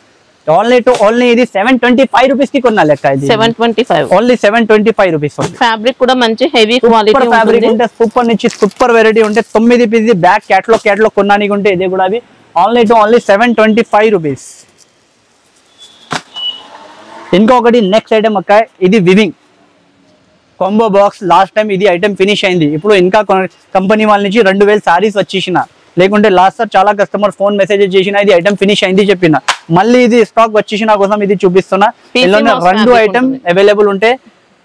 ఓన్లీ ఇది 725 రూపీస్ కి కొన్నా లెక్క. ఇది 725, ఓన్లీ 725 రూపీస్. ఫ్యాబ్రిక్ కూడా మంచి హెవీ క్వాలిటీ ఫ్యాబ్రిక్ ఉంటే సూపర్ నుంచి సూపర్ వెరైటీ ఉంటే 9 పీస్ బ్యాక్ క్యాటలాగ్ కొనడానికి ఉంటే ఇది కూడా ఓన్లీ 725 రూపీస్. ఇంకొకటి నెక్స్ట్ ఐటమ్ అక్క, ఇది weaving combo box. Last time ఇది ఐటమ్ ఫినిష్ అయింది. ఇప్పుడు ఇంకా కంపెనీ వాళ్ళ నుంచి 2000 సారీస్ వచ్చేసిన, లేకుంటే లాస్ట్ సార్ చాలా కస్టమర్ ఫోన్ మెసేజెస్ చేసిన ఇది ఐటమ్ ఫినిష్ అయింది చెప్పిన. మళ్ళీ ఇది స్టాక్ వచ్చేసిన కోసం ఇది చూపిస్తున్నా. ఇందులోనే 2 ఐటమ్ అవైలబుల్ ఉంటే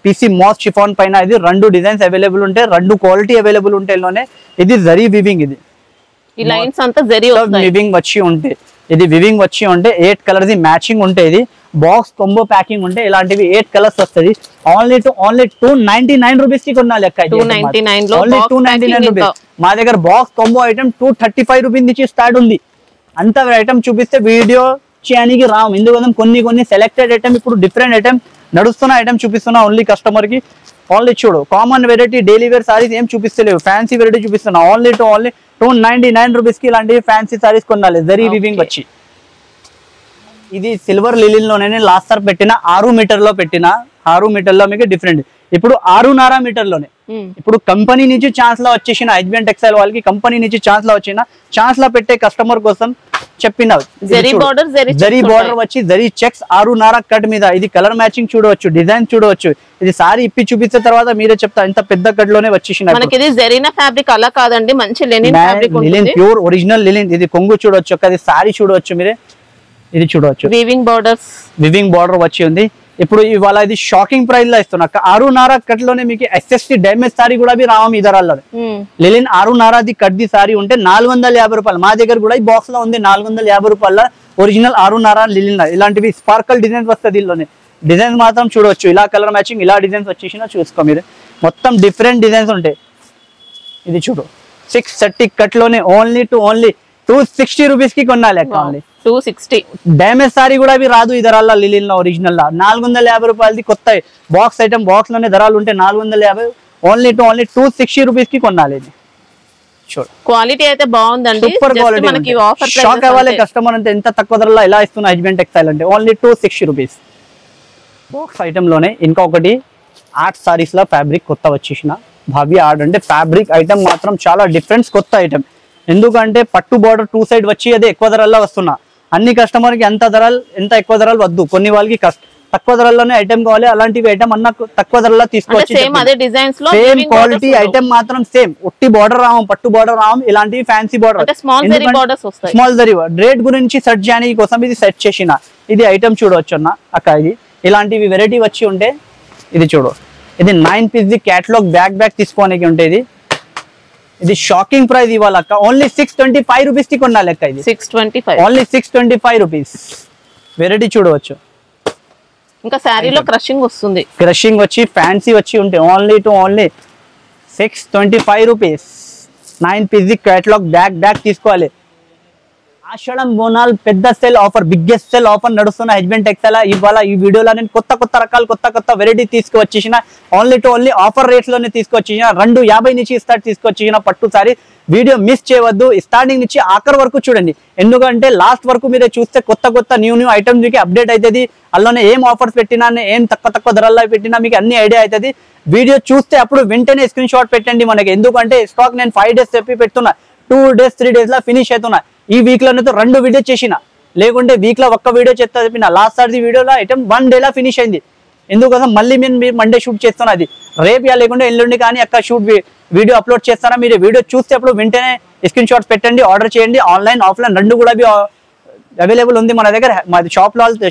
పీసీ మాస్ షిఫాన్ పైన ఇది 2 డిజైన్స్ అవైలబుల్ ఉంటాయి, 2 క్వాలిటీ అవైలబుల్ ఉంటాయి. ఇందులోనే ఇది జరీ వివింగ్, ఇది ఈ లైన్స్ అంతా జరీ వివింగ్ వచ్చి ఉంటే, ఇది వివింగ్ వచ్చి ఉంటే 8 కలర్స్ మ్యాచింగ్ ఉంటాయి. ఇది బాక్స్ కాంబో ప్యాకింగ్ ఉంటే ఇలాంటివి 8 కలర్స్ వస్తుంది. ఓన్లీ 299 రూపీస్ కి కొన్నా లెక్క. 299 రూపీస్. మా దగ్గర బాక్స్ కాంబో ఐటమ్ 235 రూపీస్ నుంచి స్టార్ట్ ఉంది. అంత ఐటమ్ చూపిస్తే వీడియో చేయడానికి రాము, ఎందుకంటే కొన్ని సెలెక్టెడ్ ఐటమ్ ఇప్పుడు డిఫరెంట్ ఐటమ్ నడుస్తున్న ఐటమ్ చూపిస్తున్నా ఓన్లీ కస్టమర్ కి. ఓన్లీ చూడు, common variety daily wear saris ఏం చూపిస్తలేవు, ఫ్యాన్సీ వెరైటీ చూపిస్తున్నా. ఓన్లీ 299 రూపీస్ కి ఇలాంటివి ఫ్యాన్సీ సారీస్ కొనాలి జరీ వివింగ్ వచ్చి. ఇది సిల్వర్ లిలిన్లోనే లాస్ట్ సార్ పెట్టిన 6 మీటర్లో పెట్టిన, 6 మీటర్లో మీకు డిఫరెంట్. ఇప్పుడు 6.5 మీటర్లోనే ఇప్పుడు కంపెనీ నుంచి ఛాన్స్ లో వచ్చేసిన హెచ్బిఎన్ టెక్స్టైల్ వాళ్ళకి కంపెనీ నుంచి ఛాన్స్ లో వచ్చిన, ఛాన్స్ లో పెట్టే కస్టమర్ కోసం చెప్పిన జరీ బార్డర్ వచ్చి జరీ చెక్స్ 6.5 కట్ మీద. ఇది కలర్ మ్యాచింగ్ చూడవచ్చు, డిజైన్ చూడవచ్చు. ఇది సారీ ఇప్పి చూపించిన తర్వాత మీరే చెప్తా ఇంత పెద్ద కట్ లోనే వచ్చేసిన. ఇది జరీనా ఫ్యాబ్రిక్ అలా కాదండి, మంచి లెనిన్ ఫ్యాబ్రిక్ ఉంటుంది, లిలిన్ ప్యూర్ ఒరిజినల్ లిలిన్. ఇది కొంగు చూడవచ్చు, అది సారీ చూడవచ్చు మీరే, ఇది చూడవచ్చు వివింగ్ బార్డర్ వచ్చి ఉంది. ఇప్పుడు ఇవాళ ఇది షాకింగ్ ప్రైస్ లో ఇస్తున్నా. 6.5 కట్ లోనే మీకు ఎస్ఎస్టీ డ్యామేజ్ సారీ కూడా రావం ఇదరాల్లో. లిలిన్ 6.5 కట్ ది సారీ ఉంటే 450 రూపాయలు. మా దగ్గర కూడా ఈ బాక్స్ లో ఉంది 450 రూపాయల ఒరిజినల్ 6.5 లిలిన్. ఇలాంటివి స్పార్కల్ డిజైన్స్ వస్తుంది. దీనిలోనే డిజైన్స్ మాత్రం చూడవచ్చు, ఇలా కలర్ మ్యాచింగ్ ఇలా డిజైన్స్ వచ్చేసినా చూసుకో మీరు, మొత్తం డిఫరెంట్ డిజైన్స్ ఉంటాయి. ఇది చూడు 630 కట్ లోనే ఓన్లీ 260 రూపీస్ కి కొనాలి. 260 డ్యామేజ్ సారీ కూడా అవి రాదు ఇదరాల్లో లిలిన్ లో ఒరిజినల్ లా. 450 రూపాయలది కొత్త బాక్స్ ఐటమ్, బాక్స్ లోనే ధరలు ఉంటే 450. ఓన్లీ 260 రూపీస్ కి కొనాలి. ఇది చూడు, క్వాలిటీ అయితే బాగుందండి, సూపర్ క్వాలిటీ. షాక్ అవ్వాలి కస్టమర్ అంటే ఎంత తక్కువ ధరలో ఎలా ఇస్తున్నా హెచ్బిఎన్ టెక్స్టైల్ అంటే. Only 260 rupees. బాక్స్ ఐటమ్ లోనే ఇంకొకటి ఆర్ట్ సారీస్ లా ఫ్యాబ్రిక్ కొత్త వచ్చేసిన భావి ఆర్ట్ అంటే ఫ్యాబ్రిక్ ఐటమ్ మాత్రం చాలా డిఫరెన్స్ కొత్త ఐటమ్. ఎందుకంటే పట్టు బార్డర్ 2 సైడ్ వచ్చి అదే ఎక్కువ ధరల్లో వస్తున్నా. అన్ని కస్టమర్ కి ఎంత ఎక్కువ ధరలు వద్దు, కొన్ని వాళ్ళకి తక్కువ ధరల్లోనే ఐటమ్ కావాలి. అలాంటివి ఐటమ్ అన్న తక్కువ ధరలో తీసుకోవచ్చు. సేమ్ క్వాలిటీ ఐటమ్ మాత్రం సేమ్, ఒట్టి బార్డర్ రావం, పట్టు బార్డర్ రావం, ఇలాంటివి fancy border small zari. Rate గురించి సెట్ చేయడానికి కోసం ఇది సెట్ చేసిన. ఇది ఐటమ్ చూడవచ్చు అన్న అక్క. ఇది ఇలాంటివి వెరైటీ వచ్చి ఉంటే ఇది చూడు ఇది 9 పీస్ ది క్యాటలాగ్ బ్యాగ్ తీసుకోనికి ఉంటుంది. ఇది షాకింగ్ ప్రైస్ ఇవాళ అక్క, ఓన్లీ 625 రూపీస్ కి కొనాలి అక్క. ఇది 625, ఓన్లీ 625 రూపీస్. వెరైటీ చూడవచ్చు. ఇంకా శారీలో క్రషింగ్ వస్తుంది, క్రషింగ్ వచ్చి ఫ్యాన్సీ వచ్చి ఉంటాయి. Only 625 rupees. 9 piece the catalogue bag తీసుకోవాలి. ఆషాఢం బోనాల్ పెద్ద sale offer, biggest sale offer నడుస్తున్న హెజ్బెండ్ టెక్స్టైల్ ఇవాళ ఈ వీడియోలో నేను కొత్త రకాలు కొత్త వెరైటీ తీసుకువచ్చేసిన. ఓన్లీ ఆఫర్ రేట్స్ లోనే తీసుకొచ్చేసిన. 250 నుంచి స్టార్ట్ తీసుకొచ్చేసిన పట్టు సారీ. వీడియో మిస్ చేయవద్దు, స్టార్టింగ్ నుంచి ఆఖరి వరకు చూడండి. ఎందుకంటే లాస్ట్ వరకు మీరే చూస్తే కొత్త న్యూ ఐటమ్స్ మీకు అప్డేట్ అవుతుంది. అందులోనే ఏం ఆఫర్స్ పెట్టినా, ఏం తక్కువ ధరల్లో పెట్టినా మీకు అన్ని ఐడియా అవుతుంది. వీడియో చూస్తే అప్పుడు వెంటనే స్క్రీన్ షాట్ పెట్టండి మనకి. ఎందుకంటే స్టాక్ నేను 5 days చెప్పి పెడుతున్నా, 2 days 3 days లా ఫినిష్ అవుతున్నా. ఈ వీక్ లోనే 2 వీడియో చేసిన, లేకుంటే వీక్ లో ఒక్క వీడియో చేస్తా చెప్పిన. లాస్ట్ సారి వీడియోలో ఐటమ్ 1 day లా ఫినిష్ అయింది. ఎందుకోసం మళ్ళీ మీరు మండే షూట్ చేస్తున్నా. అది రేపు లేకుంటే ఎల్లుండి కానీ అక్కడ షూట్ వీడియో అప్లోడ్ చేస్తారా. మీరు వీడియో చూస్తే అప్పుడు వెంటనే స్క్రీన్ షాట్స్ పెట్టండి, ఆర్డర్ చేయండి. ఆన్లైన్ ఆఫ్లైన్ 2 కూడా అవైలబుల్ ఉంది మన దగ్గర. మా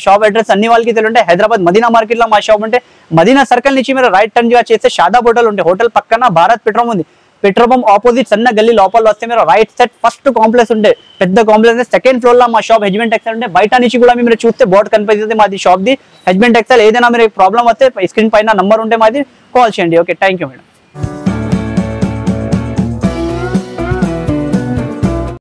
షాప్ అడ్రస్ అన్ని వాళ్ళకి తెలియ ఉంటాయి. హైదరాబాద్ మదీనా మార్కెట్ లో మా షాప్ ఉంటే మదీనా సర్కిల్ నుంచి మీరు రైట్ టర్న్ గా చేస్తే షాదాబ్ హోటల్ ఉంటాయి. హోటల్ పక్కన భారత్ పెట్రోల్ ఉంది. పెట్రోల్ పంప్ ఆపోజిట్ సన్న గల్లీ లోపల వస్తే మీరు రైట్ సైడ్ ఫస్ట్ కాంప్లెక్స్ ఉంటే, పెద్ద కాంప్లెక్స్ సెకండ్ ఫ్లోర్ లో మా షాప్ హెజ్బెండ్ టెక్స్టైల్ ఉంటే. బయట నుంచి కూడా మీరు చూస్తే బోర్డు కనిపిస్తుంది మాది షాప్ ది హెజ్బెండ్ టెక్స్టైల్. ఏదైనా మీరు ప్రాబ్లం వస్తే స్క్రీన్ పైన నంబర్ ఉంటే మాది కాల్ చేయండి. Okay, thank you madam.